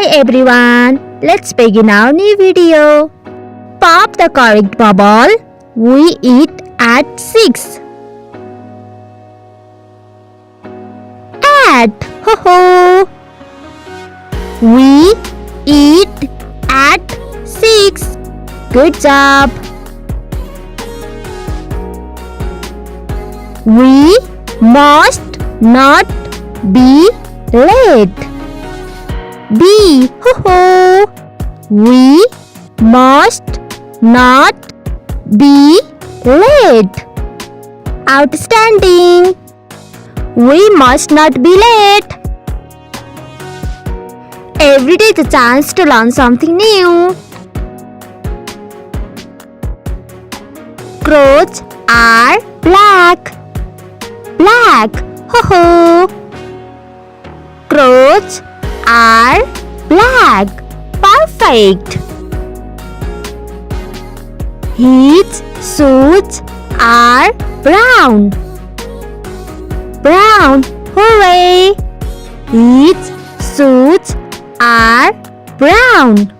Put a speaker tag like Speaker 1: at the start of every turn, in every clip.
Speaker 1: Hi everyone, let's begin our new video. Pop the correct bubble. We eat at 6. At, ho ho. We eat at 6. Good job. We must not be late. B, ho ho. We must not be late. Outstanding. We must not be late. Every day is a chance to learn something new. Crows are black. Black, ho ho. Crows are black. Perfect. His shoes are brown. Brown, hooray. His shoes are brown.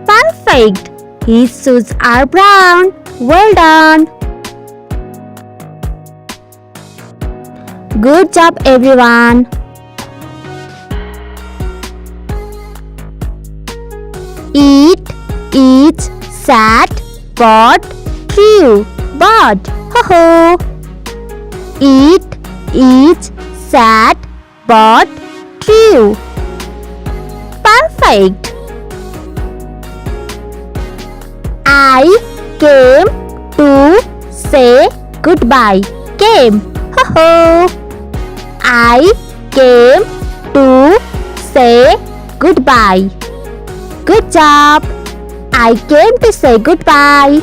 Speaker 1: Perfect. His shoes are brown. Well done. Good job everyone. It is sad but true. But, ho ho. It is sad but true. Perfect. I came to say goodbye. Came, ho ho. I came to say goodbye. Good job. I came to say goodbye.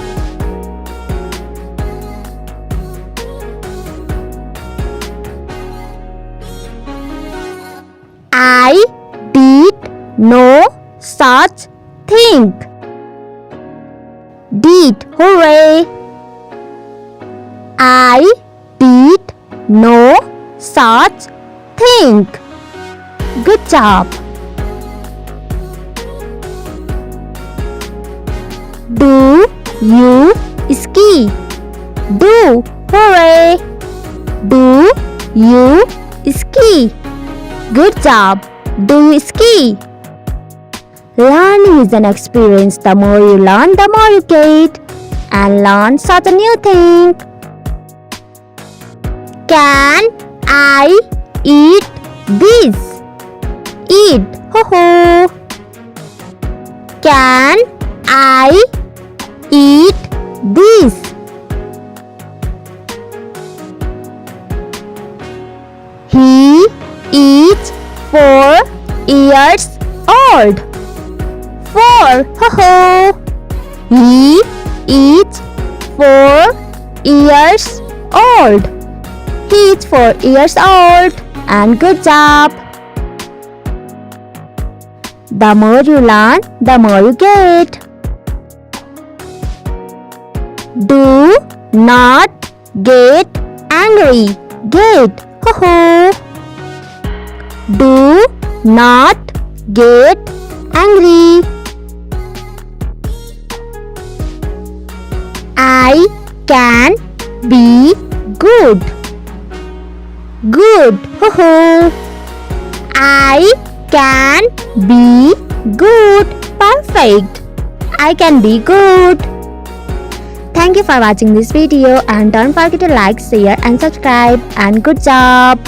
Speaker 1: I did no such thing. Did, hooray. I did no such thing. Good job. Do you ski? Do, hooray. Do you ski? Good job. Do you ski? Learning is an experience. The more you learn, the more you get. And learn such a new thing. Can I eat this? Eat, ho ho. Can I eat this? He is 4 years old. 4, ho ho. He is 4 years old. He is 4 years old. And good job. The more you learn, the more you get. Do not get angry. Get, ho ho. Do not get angry. I can be good. Good, ho ho. I can be good. Perfect. I can be good. Thank you for watching this video and don't forget to like, share and subscribe and good job.